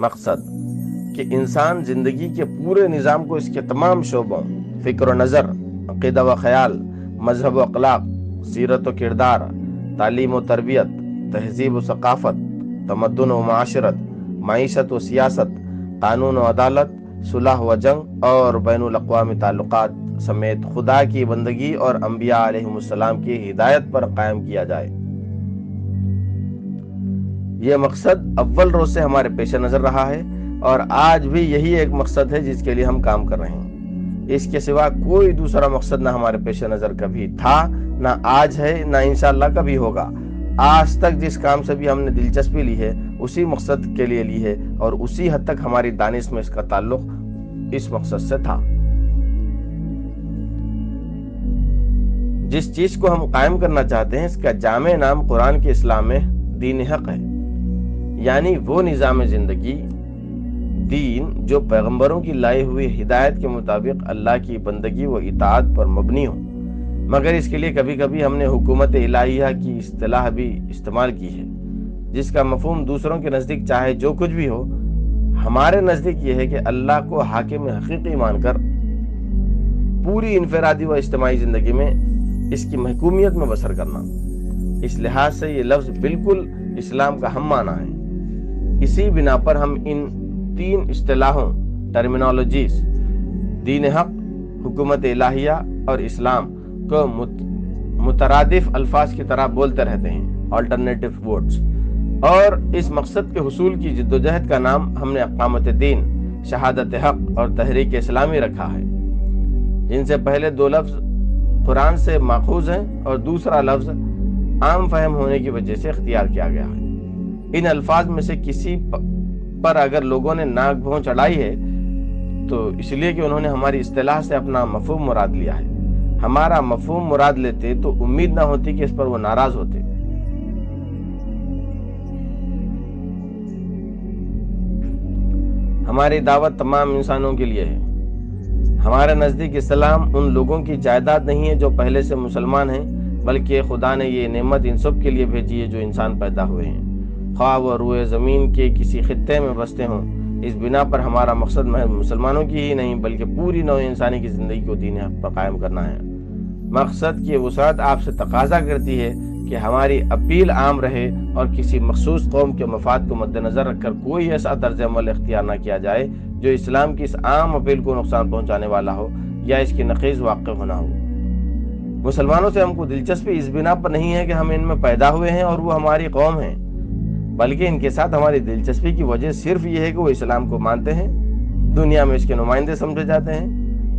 مقصد کہ انسان زندگی کے پورے نظام کو اس کے تمام شعبوں، فکر و نظر، عقیدہ و خیال، مذہب و اخلاق، سیرت و کردار، تعلیم و تربیت، تہذیب و ثقافت، تمدن و معاشرت، معیشت و سیاست، قانون و عدالت، صلح و جنگ اور بین الاقوامی تعلقات سمیت خدا کی بندگی اور انبیاء علیہ السلام کی ہدایت پر قائم کیا جائے۔ یہ مقصد اول روز سے ہمارے پیش نظر رہا ہے اور آج بھی یہی ایک مقصد ہے جس کے لیے ہم کام کر رہے ہیں۔ اس کے سوا کوئی دوسرا مقصد نہ ہمارے پیش نظر کبھی تھا، نہ آج ہے، نہ انشاءاللہ کبھی ہوگا۔ آج تک جس کام سے بھی ہم نے دلچسپی لی ہے اسی مقصد کے لیے لی ہے اور اسی حد تک ہماری دانش میں اس کا تعلق اس مقصد سے تھا۔ جس چیز کو ہم قائم کرنا چاہتے ہیں اس کا جامع نام قرآن کے اسلام میں دین حق ہے، یعنی وہ نظام زندگی، دین جو پیغمبروں کی لائی ہوئی ہدایت کے مطابق اللہ کی بندگی و اطاعت پر مبنی ہو۔ مگر اس کے لیے کبھی کبھی ہم نے حکومت الہیہ کی اصطلاح بھی استعمال کی ہے، جس کا مفہوم دوسروں کے نزدیک چاہے جو کچھ بھی ہو، ہمارے نزدیک یہ ہے کہ اللہ کو حاکم حقیقی مان کر پوری انفرادی و اجتماعی زندگی میں اس کی محکومیت میں بسر کرنا۔ اس لحاظ سے یہ لفظ بالکل اسلام کا ہم معنی ہے۔ اسی بنا پر ہم ان تین اصطلاحوں، ٹرمینالوجیز، دین حق، حکومت الہیہ اور اسلام کو مترادف الفاظ کی طرح بولتے رہتے ہیں، آلٹرنیٹو ورڈز، اور اس مقصد کے حصول کی جدوجہد کا نام ہم نے اقامت دین، شہادت حق اور تحریک اسلامی رکھا ہے، جن سے پہلے دو لفظ قرآن سے ماخوذ ہیں اور دوسرا لفظ عام فہم ہونے کی وجہ سے اختیار کیا گیا ہے۔ ان الفاظ میں سے کسی پر اگر لوگوں نے ناک بھوں چڑھائی ہے تو اس لیے کہ انہوں نے ہماری اصطلاح سے اپنا مفہوم مراد لیا ہے۔ ہمارا مفہوم مراد لیتے تو امید نہ ہوتی کہ اس پر وہ ناراض ہوتے۔ ہماری دعوت تمام انسانوں کے لیے ہے۔ ہمارے نزدیک اسلام ان لوگوں کی جائیداد نہیں ہے جو پہلے سے مسلمان ہیں، بلکہ خدا نے یہ نعمت ان سب کے لیے بھیجی ہے جو انسان پیدا ہوئے ہیں، خواہ وہ روئے زمین کے کسی خطے میں بستے ہوں۔ اس بنا پر ہمارا مقصد محض مسلمانوں کی ہی نہیں بلکہ پوری نوع انسانی کی زندگی کو دین حق پر قائم کرنا ہے۔ مقصد کی وسعت آپ سے تقاضا کرتی ہے کہ ہماری اپیل عام رہے اور کسی مخصوص قوم کے مفاد کو مد نظر رکھ کر کوئی ایسا طرز عمل اختیار نہ کیا جائے جو اسلام کی اس عام اپیل کو نقصان پہنچانے والا ہو یا اس کی نقیض واقع ہونا ہو۔ مسلمانوں سے ہم کو دلچسپی اس بنا پر نہیں ہے کہ ہم ان میں پیدا ہوئے ہیں اور وہ ہماری قوم ہیں، بلکہ ان کے ساتھ ہماری دلچسپی کی وجہ صرف یہ ہے کہ وہ اسلام کو مانتے ہیں، دنیا میں اس کے نمائندے سمجھے جاتے ہیں،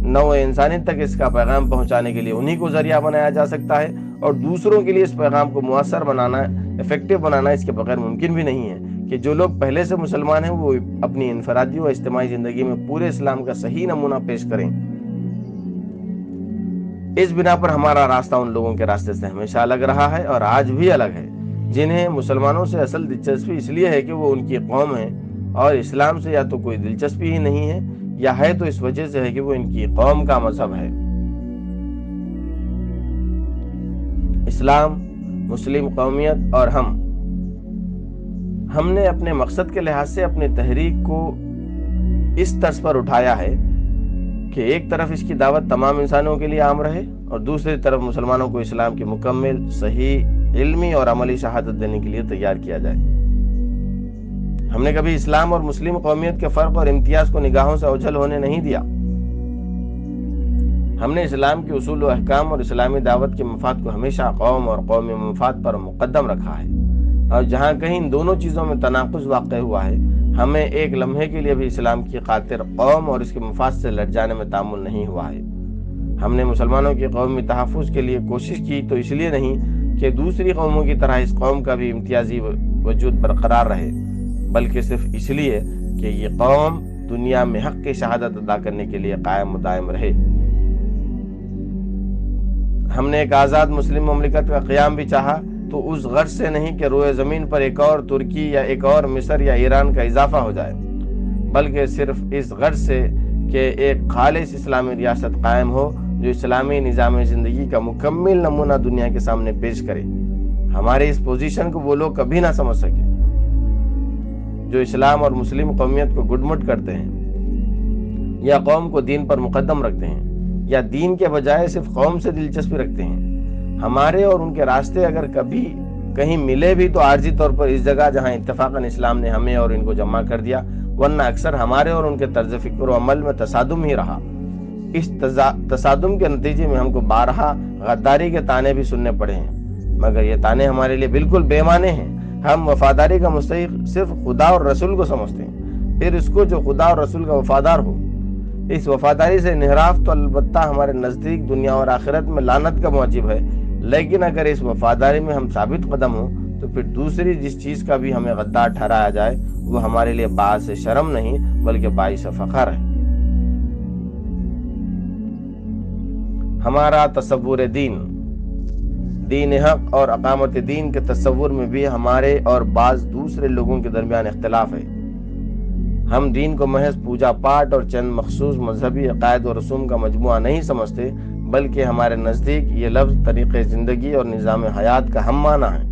نوع انسانی تک اس کا پیغام پہنچانے کے لیے انہی کو ذریعہ بنایا جا سکتا ہے، اور دوسروں کے لیے اس پیغام کو مؤثر بنانا، افیکٹو بنانا اس کے بغیر ممکن بھی نہیں ہے کہ جو لوگ پہلے سے مسلمان ہیں وہ اپنی انفرادی و اجتماعی زندگی میں پورے اسلام کا صحیح نمونہ پیش کریں۔ اس بنا پر ہمارا راستہ ان لوگوں کے راستے سے ہمیشہ الگ رہا ہے اور آج بھی الگ ہے جنہیں مسلمانوں سے اصل دلچسپی اس لیے ہے کہ وہ ان کی قوم ہے، اور اسلام سے یا تو کوئی دلچسپی ہی نہیں ہے یا ہے تو اس وجہ سے ہے کہ وہ ان کی قوم کا مذہب ہے۔ اسلام، مسلم قومیت اور ہم نے اپنے مقصد کے لحاظ سے اپنی تحریک کو اس طرز پر اٹھایا ہے کہ ایک طرف اس کی دعوت تمام انسانوں کے لیے عام رہے اور دوسری طرف مسلمانوں کو اسلام کی مکمل، صحیح، علمی اور عملی شہادت دینے کے لیے تیار کیا جائے۔ ہم نے کبھی اسلام اور مسلم قومیت کے فرق اور امتیاز کو نگاہوں سے اوجھل ہونے نہیں دیا۔ ہم نے اسلام کے اصول و احکام اور اسلامی دعوت کے مفاد کو ہمیشہ قوم اور قومی مفاد پر مقدم رکھا ہے، اور جہاں کہیں ان دونوں چیزوں میں تناقض واقع ہوا ہے ہمیں ایک لمحے کے لیے بھی اسلام کی خاطر قوم اور اس کے مفاد سے لٹ جانے میں تعامل نہیں ہوا ہے۔ ہم نے مسلمانوں کے قومی تحفظ کے لیے کوشش کی تو اس لیے نہیں کہ دوسری قوموں کی طرح اس قوم کا بھی امتیازی وجود برقرار رہے، بلکہ صرف اس لیے کہ یہ قوم دنیا میں حق کی شہادت ادا کرنے کے لیے قائم و دائم رہے۔ ہم نے ایک آزاد مسلم مملکت کا قیام بھی چاہا تو اس غرض سے نہیں کہ روئے زمین پر ایک اور ترکی یا ایک اور مصر یا ایران کا اضافہ ہو جائے، بلکہ صرف اس غرض سے کہ ایک خالص اسلامی ریاست قائم ہو جو اسلامی نظام زندگی کا مکمل نمونہ دنیا کے سامنے پیش کرے۔ ہمارے اس پوزیشن کو وہ لوگ کبھی نہ سمجھ سکے جو اسلام اور مسلم قومیت کو گڈمٹ کرتے ہیں یا قوم کو دین پر مقدم رکھتے ہیں یا دین کے بجائے صرف قوم سے دلچسپی رکھتے ہیں، ہمارے اور ان کے راستے اگر کبھی کہیں ملے بھی تو عارضی طور پر اس جگہ جہاں اتفاقاً اسلام نے ہمیں اور ان کو جمع کر دیا، ورنہ اکثر ہمارے اور ان کے طرز فکر و عمل میں تصادم ہی رہا۔ اس تصادم کے نتیجے میں ہم کو بارہا غداری کے تانے بھی سننے پڑے ہیں، مگر یہ تانے ہمارے لیے بالکل بے معنی ہیں۔ ہم وفاداری کا مستحق صرف خدا اور رسول کو سمجھتے ہیں، پھر اس کو جو خدا اور رسول کا وفادار ہو۔ اس وفاداری سے انحراف تو البتہ ہمارے نزدیک دنیا اور آخرت میں لعنت کا موجب ہے، لیکن اگر اس وفاداری میں ہم ثابت قدم ہوں تو پھر دوسری جس چیز کا بھی ہمیں غدار ٹھہرایا جائے وہ ہمارے لیے باعث شرم نہیں بلکہ باعث فخر ہے۔ ہمارا تصور دین حق اور اقامت دین کے تصور میں بھی ہمارے اور بعض دوسرے لوگوں کے درمیان اختلاف ہے۔ ہم دین کو محض پوجا پاٹ اور چند مخصوص مذہبی عقائد و رسوم کا مجموعہ نہیں سمجھتے، بلکہ ہمارے نزدیک یہ لفظ طریقے زندگی اور نظام حیات کا ہم معنی ہے،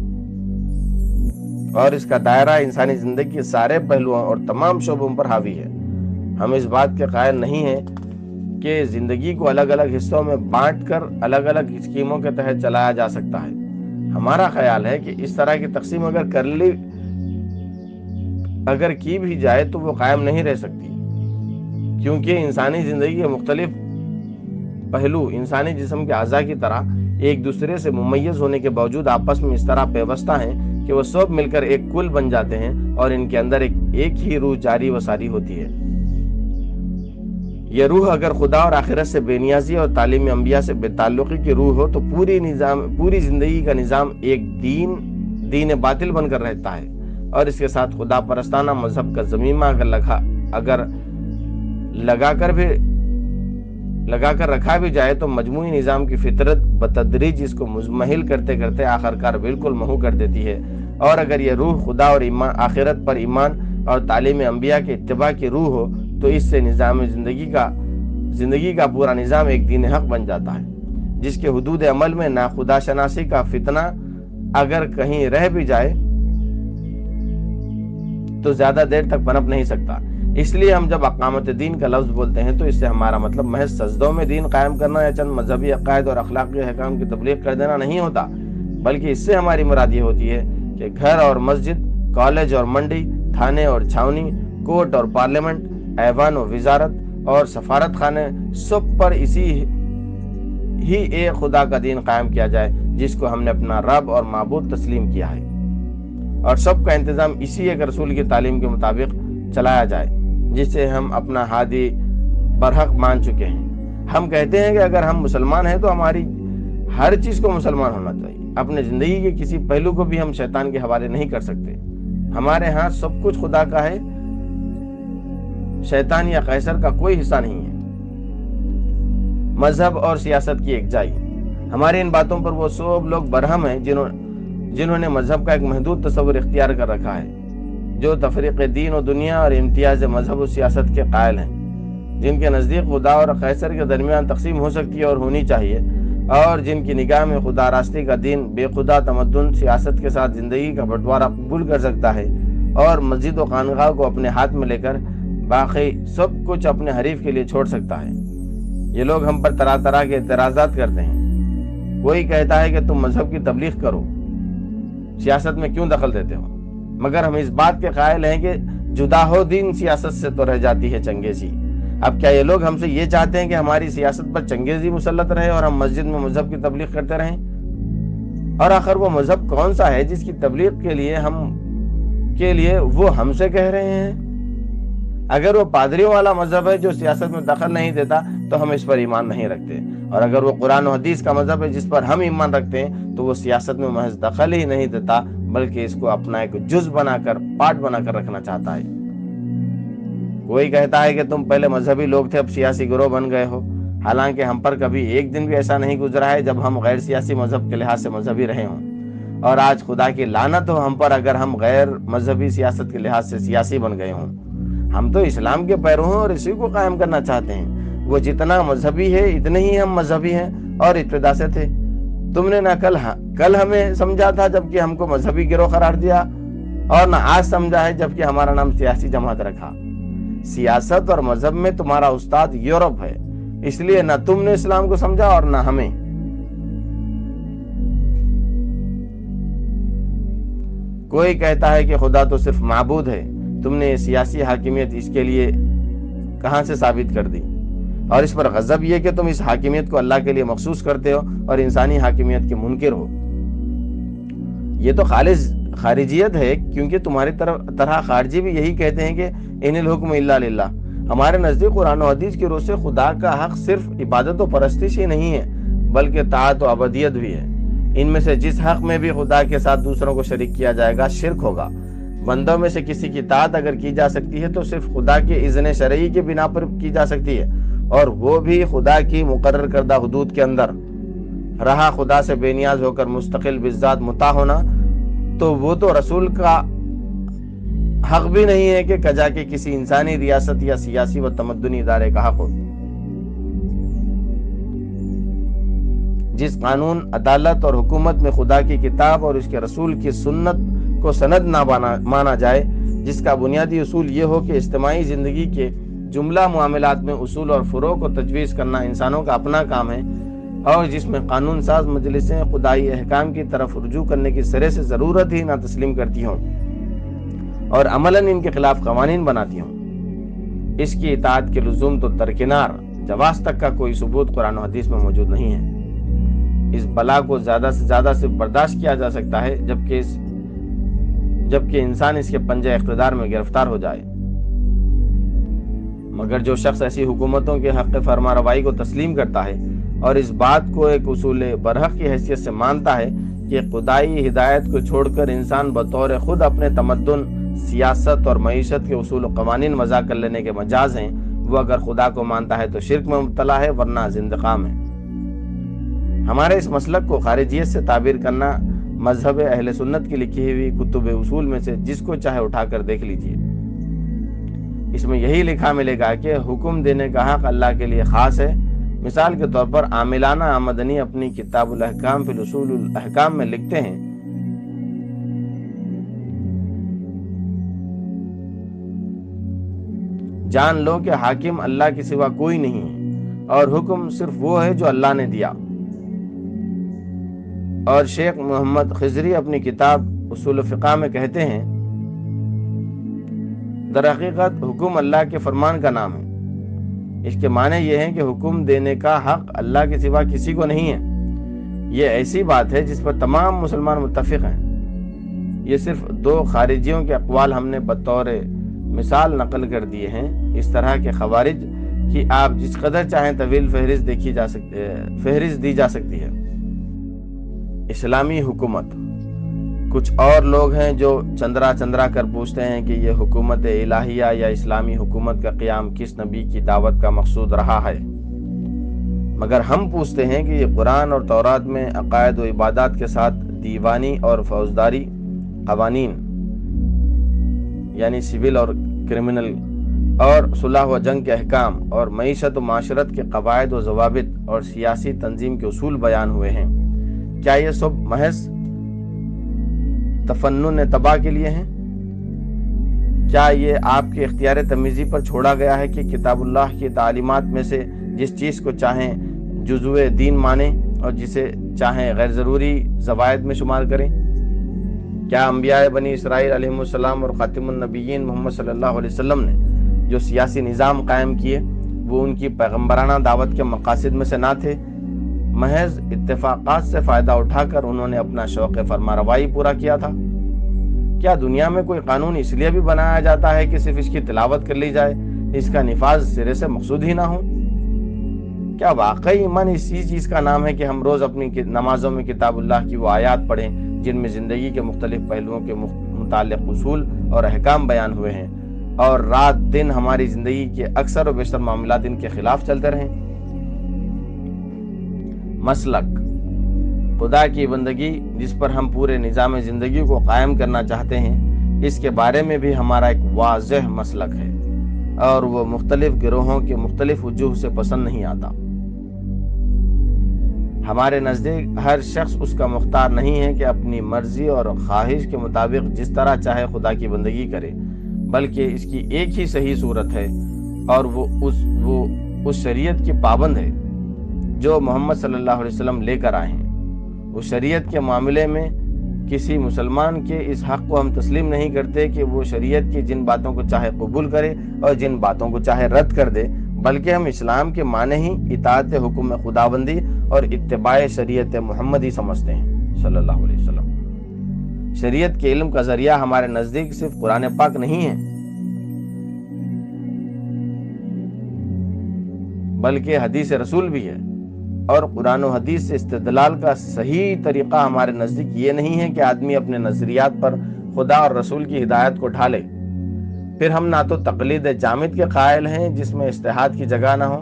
اور اس کا دائرہ انسانی زندگی کے سارے پہلوؤں اور تمام شعبوں پر حاوی ہے۔ ہم اس بات کے قائل نہیں ہیں کہ زندگی کو الگ الگ حصوں میں بانٹ کر الگ الگ اسکیموں کے تحت چلایا جا سکتا ہے۔ ہمارا خیال ہے کہ اس طرح کی تقسیم اگر کی بھی جائے تو وہ قائم نہیں رہ سکتی، کیونکہ انسانی زندگی کے مختلف پہلو انسانی جسم کے اعضاء کی طرح ایک دوسرے سے ممیز ہونے کے باوجود آپس میں اس طرح پیوستہ ہیں کہ وہ سب مل کر ایک کل بن جاتے ہیں، اور ان کے اندر ایک ہی روح جاری و ساری ہوتی ہے۔ یہ روح اگر خدا اور آخرت سے بے نیازی اور تعلیم انبیاء سے بے تعلقی کی روح ہو تو پوری زندگی کا نظام ایک دین باطل بن کر رہتا ہے، اور اس کے ساتھ خدا پرستانہ مذہب کا ضمیمہ اگر لگا کر رکھا بھی جائے تو مجموعی نظام کی فطرت بتدریج اس کو مزمحل کرتے کرتے آخرکار بالکل محو کر دیتی ہے۔ اور اگر یہ روح خدا اور آخرت پر ایمان اور تعلیم انبیاء کے اتباع کی روح ہو تو اس سے نظام زندگی کا پورا نظام ایک دین حق بن جاتا ہے، جس کے حدود عمل میں ناخدا شناسی کا فتنہ اگر کہیں رہ بھی جائے تو زیادہ دیر تک پنپ نہیں سکتا۔ اس لیے ہم جب اقامت دین کا لفظ بولتے ہیں تو اس سے ہمارا مطلب محض سجدوں میں دین قائم کرنا یا چند مذہبی عقائد اور اخلاقی احکام کی تبلیغ کر دینا نہیں ہوتا، بلکہ اس سے ہماری مراد یہ ہوتی ہے کہ گھر اور مسجد، کالج اور منڈی، تھانے اور چھاونی، کورٹ اور پارلیمنٹ، ایوان و وزارت اور سفارت خانے، سب پر اسی ہی ایک خدا کا دین قائم کیا جائے جس کو ہم نے اپنا رب اور معبود تسلیم کیا ہے، اور سب کا انتظام اسی ایک رسول کی تعلیم کے مطابق چلایا جائے جسے ہم اپنا ہادی برحق مان چکے ہیں۔ ہم کہتے ہیں کہ اگر ہم مسلمان ہیں تو ہماری ہر چیز کو مسلمان ہونا چاہیے، اپنے زندگی کے کسی پہلو کو بھی ہم شیطان کے حوالے نہیں کر سکتے۔ ہمارے ہاں سب کچھ خدا کا ہے، شیطان یا قیصر کا کوئی حصہ نہیں ہے۔ مذہب اور سیاست کی یکجائی، ہماری ان باتوں پر وہ سب لوگ برہم ہیں جنہوں نے مذہب کا ایک محدود تصور اختیار کر رکھا ہے، جو تفریق دین و دنیا اور امتیاز مذہب و سیاست کے قائل ہیں، جن کے نزدیک خدا اور قیصر کے درمیان تقسیم ہو سکتی ہے اور ہونی چاہیے، اور جن کی نگاہ میں خدا راستی کا دین بے خدا تمدن سیاست کے ساتھ زندگی کا بٹوارہ قبول کر سکتا ہے، اور مسجد و خانقاہ کو اپنے ہاتھ میں لے کر باقی سب کچھ اپنے حریف کے لیے چھوڑ سکتا ہے۔ یہ لوگ ہم پر طرح طرح کے اعتراضات کرتے ہیں۔ کوئی کہتا ہے کہ تم مذہب کی تبلیغ کرو، سیاست میں کیوں دخل دیتے ہو؟ مگر ہم اس بات کے قائل ہیں کہ جدا ہو دین سیاست سے تو رہ جاتی ہے چنگیزی۔ اب کیا یہ لوگ ہم سے یہ چاہتے ہیں کہ ہماری سیاست پر چنگیزی مسلط رہے اور ہم مسجد میں مذہب کی تبلیغ کرتے رہیں؟ اور آخر وہ مذہب کون سا ہے جس کی تبلیغ کے لیے وہ ہم سے کہہ رہے ہیں؟ اگر وہ پادریوں والا مذہب ہے جو سیاست میں دخل نہیں دیتا تو ہم اس پر ایمان نہیں رکھتے، اور اگر وہ قرآن و حدیث کا مذہب ہے جس پر ہم ایمان رکھتے ہیں تو وہ سیاست میں محض دخل ہی نہیں دیتا بلکہ اس کو اپنا ایک جز بنا کر، پارٹ بنا کر رکھنا چاہتا ہے۔ کوئی کہتا ہے کہ تم پہلے مذہبی لوگ تھے، اب سیاسی گروہ بن گئے ہو، حالانکہ ہم پر کبھی ایک دن بھی ایسا نہیں گزرا ہے جب ہم غیر سیاسی مذہب کے لحاظ سے مذہبی رہے ہوں، اور آج خدا کی لعنت ہو ہم پر اگر ہم غیر مذہبی سیاست کے لحاظ سے سیاسی بن گئے ہوں۔ ہم تو اسلام کے پیرو ہیں اور اسی کو قائم کرنا چاہتے ہیں۔ وہ جتنا مذہبی ہے اتنے ہی ہم مذہبی ہیں اور ابتدا سے تھے۔ تم نے نہ کل ہمیں سمجھا تھا جبکہ ہم کو مذہبی گروہ قرار دیا، اور نہ آج سمجھا ہے جبکہ ہمارا نام سیاسی جماعت رکھا۔ سیاست اور مذہب میں تمہارا استاد یورپ ہے، اس لیے نہ تم نے اسلام کو سمجھا اور نہ ہمیں۔ کوئی کہتا ہے کہ خدا تو صرف معبود ہے، تم نے سیاسی حاکمیت اس کے لیے کہاں سے ثابت کر دی؟ اور اس پر غضب یہ کہ تم اس حاکمیت کو اللہ کے لیے مخصوص کرتے ہو اور انسانی حاکمیت کے منکر ہو۔ یہ تو خالص خارجیت ہے، کیونکہ تمہاری طرح خارجی بھی یہی کہتے ہیں کہ ان الحکم الا للہ۔ ہمارے نزدیک قرآن و حدیث کی روح سے خدا کا حق صرف عبادت و پرستش ہی نہیں ہے بلکہ طاعت و عبودیت بھی ہے۔ ان میں سے جس حق میں بھی خدا کے ساتھ دوسروں کو شریک کیا جائے گا شرک ہوگا۔ بندوں میں سے کسی کی طاعت اگر کی جا سکتی ہے تو صرف خدا کے اذن شرعی کی بنا پر کی جا سکتی ہے، اور وہ بھی خدا کی مقرر کردہ حدود کے اندر۔ رہا خدا سے بے نیاز ہو کر مستقل بالذات مطاع ہونا، تو وہ تو رسول کا حق بھی نہیں ہے کہ کجا کے کسی انسانی ریاست یا سیاسی و تمدنی ادارے کا حق ہو۔ جس قانون، عدالت اور حکومت میں خدا کی کتاب اور اس کے رسول کی سنت کو سند نہ مانا جائے، جس کا بنیادی اصول یہ ہو کہ اجتماعی زندگی کے جملہ معاملات میں اصول اور فروع کو تجویز کرنا انسانوں کا اپنا کام ہے، اور جس میں قانون ساز مجلسیں خدائی احکام کی طرف رجوع کرنے کی سرے سے ضرورت ہی نہ تسلیم کرتی ہوں اور عملاً ان کے خلاف قوانین بناتی ہوں، اس کی اطاعت کے لزوم تو درکنار، جواز تک کا کوئی ثبوت قرآن و حدیث میں موجود نہیں ہے۔ اس بلا کو زیادہ سے زیادہ صرف برداشت کیا جا سکتا ہے جبکہ انسان اس کے پنجہ اقتدار میں گرفتار ہو جائے۔ مگر جو شخص ایسی حکومتوں کے حق فرما روائی کو تسلیم کرتا ہے اور اس بات کو ایک اصول برحق کی حیثیت سے مانتا ہے کہ خدائی ہدایت کو چھوڑ کر انسان بطور خود اپنے تمدن، سیاست اور معیشت کے اصول و قوانین وضع کر لینے کے مجاز ہیں، وہ اگر خدا کو مانتا ہے تو شرک میں مبتلا ہے، ورنہ زندقام ہے۔ ہمارے اس مسلک کو خارجیت سے تعبیر کرنا مذہب اہل سنت کی لکھی ہوئی کتب اصول میں سے جس کو چاہے اٹھا کر دیکھ لیجئے، اس میں یہی لکھا ملے گا کہ حکم دینے کا حق اللہ کے لیے خاص ہے۔ مثال کے طور پر عاملانہ آمدنی اپنی کتاب الاحکام فی الاصول الاحکام میں لکھتے ہیں، جان لو کہ حاکم اللہ کے سوا کوئی نہیں ہے اور حکم صرف وہ ہے جو اللہ نے دیا۔ اور شیخ محمد خضری اپنی کتاب اصول فقہ میں کہتے ہیں، در حقیقت حکم اللہ کے فرمان کا نام ہے۔ اس کے معنی یہ ہے کہ حکم دینے کا حق اللہ کے سوا کسی کو نہیں ہے۔ یہ ایسی بات ہے جس پر تمام مسلمان متفق ہیں۔ یہ صرف دو خارجیوں کے اقوال ہم نے بطور مثال نقل کر دیے ہیں۔ اس طرح کے خوارج کی آپ جس قدر چاہیں طویل فہرست دی جا سکتی ہے۔ اسلامی حکومت۔ کچھ اور لوگ ہیں جو چندرا کر پوچھتے ہیں کہ یہ حکومت الہیہ یا اسلامی حکومت کا قیام کس نبی کی دعوت کا مقصود رہا ہے، مگر ہم پوچھتے ہیں کہ یہ قرآن اور تورات میں عقائد و عبادات کے ساتھ دیوانی اور فوجداری قوانین یعنی سول اور کرمنل اور صلح و جنگ کے احکام اور معیشت و معاشرت کے قواعد و ضوابط اور سیاسی تنظیم کے اصول بیان ہوئے ہیں، کیا یہ سب محض تفنن تباہ کے لیے ہیں؟ کیا یہ آپ کے اختیار تمیزی پر چھوڑا گیا ہے کہ کتاب اللہ کی تعلیمات میں سے جس چیز کو چاہیں جزو دین مانیں اور جسے چاہیں غیر ضروری زوائد میں شمار کریں؟ کیا انبیاء بنی اسرائیل علیہ السلام اور خاتم النبیین محمد صلی اللہ علیہ وسلم نے جو سیاسی نظام قائم کیے وہ ان کی پیغمبرانہ دعوت کے مقاصد میں سے نہ تھے؟ محض اتفاقات سے فائدہ اٹھا کر انہوں نے اپنا شوق فرماروائی پورا کیا تھا۔ کیا دنیا میں کوئی قانون اس لیے بھی بنایا جاتا ہے کہ صرف اس کی تلاوت کر لی جائے، اس کا نفاذ سرے سے مقصود ہی نہ ہو؟ کیا واقعی ایمان اسی چیز کا نام ہے کہ ہم روز اپنی نمازوں میں کتاب اللہ کی وہ آیات پڑھیں جن میں زندگی کے مختلف پہلوؤں کے متعلق اصول اور احکام بیان ہوئے ہیں، اور رات دن ہماری زندگی کے اکثر و بیشتر معاملات ان کے خلاف چلتے رہیں؟ مسلک خدا کی بندگی جس پر ہم پورے نظام زندگی کو قائم کرنا چاہتے ہیں، اس کے بارے میں بھی ہمارا ایک واضح مسلک ہے اور وہ مختلف گروہوں کے مختلف وجوہ سے پسند نہیں آتا۔ ہمارے نزدیک ہر شخص اس کا مختار نہیں ہے کہ اپنی مرضی اور خواہش کے مطابق جس طرح چاہے خدا کی بندگی کرے، بلکہ اس کی ایک ہی صحیح صورت ہے اور وہ اس شریعت کی پابند ہے جو محمد صلی اللہ علیہ وسلم لے کر آئے ہیں۔ اس شریعت کے معاملے میں کسی مسلمان کے اس حق کو ہم تسلیم نہیں کرتے کہ وہ شریعت کی جن باتوں کو چاہے قبول کرے اور جن باتوں کو چاہے رد کر دے، بلکہ ہم اسلام کے معنی ہی اطاعت حکم خداوندی اور اتباع شریعت محمدی سمجھتے ہیں صلی اللہ علیہ وسلم۔ شریعت کے علم کا ذریعہ ہمارے نزدیک صرف قرآن پاک نہیں ہے، بلکہ حدیث رسول بھی ہے، اور قرآن و حدیث سے استدلال کا صحیح طریقہ ہمارے نزدیک یہ نہیں ہے کہ آدمی اپنے نظریات پر خدا اور رسول کی ہدایت کو ڈھالے۔ پھر ہم نہ تو تقلید جامد کے قائل ہیں جس میں اجتہاد کی جگہ نہ ہو،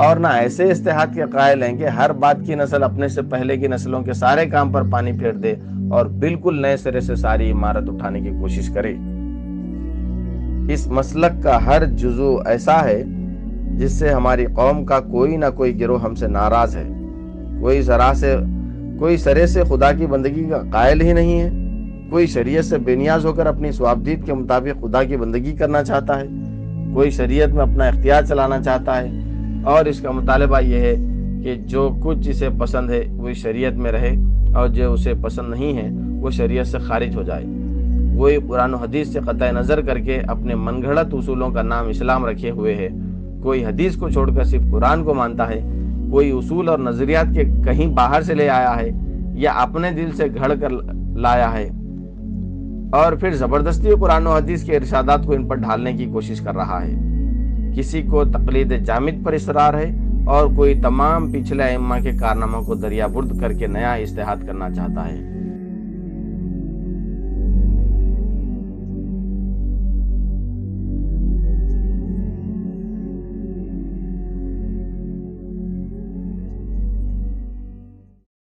اور نہ ایسے اجتہاد کے قائل ہیں کہ ہر بات کی نسل اپنے سے پہلے کی نسلوں کے سارے کام پر پانی پھیر دے اور بالکل نئے سرے سے ساری عمارت اٹھانے کی کوشش کرے۔ اس مسلک کا ہر جزو ایسا ہے جس سے ہماری قوم کا کوئی نہ کوئی گروہ ہم سے ناراض ہے۔ کوئی سرے سے خدا کی بندگی کا قائل ہی نہیں ہے، کوئی شریعت سے بے نیاز ہو کر اپنی صوابدید کے مطابق خدا کی بندگی کرنا چاہتا ہے، کوئی شریعت میں اپنا اختیار چلانا چاہتا ہے، اور اس کا مطالبہ یہ ہے کہ جو کچھ اسے پسند ہے وہ شریعت میں رہے اور جو اسے پسند نہیں ہے وہ شریعت سے خارج ہو جائے۔ وہی قرآن و حدیث سے قطع نظر کر کے اپنے من گھڑت اصولوں کا نام اسلام رکھے ہوئے ہے، کوئی حدیث کو چھوڑ کر صرف قرآن کو مانتا ہے، کوئی اصول اور نظریات کے کہیں باہر سے لے آیا ہے یا اپنے دل سے گھڑ کر لایا ہے، اور پھر زبردستی قرآن و حدیث کے ارشادات کو ان پر ڈھالنے کی کوشش کر رہا ہے۔ کسی کو تقلید جامد پر اصرار ہے اور کوئی تمام پچھلے ائمہ کے کارناموں کو دریا برد کر کے نیا اجتہاد کرنا چاہتا ہے۔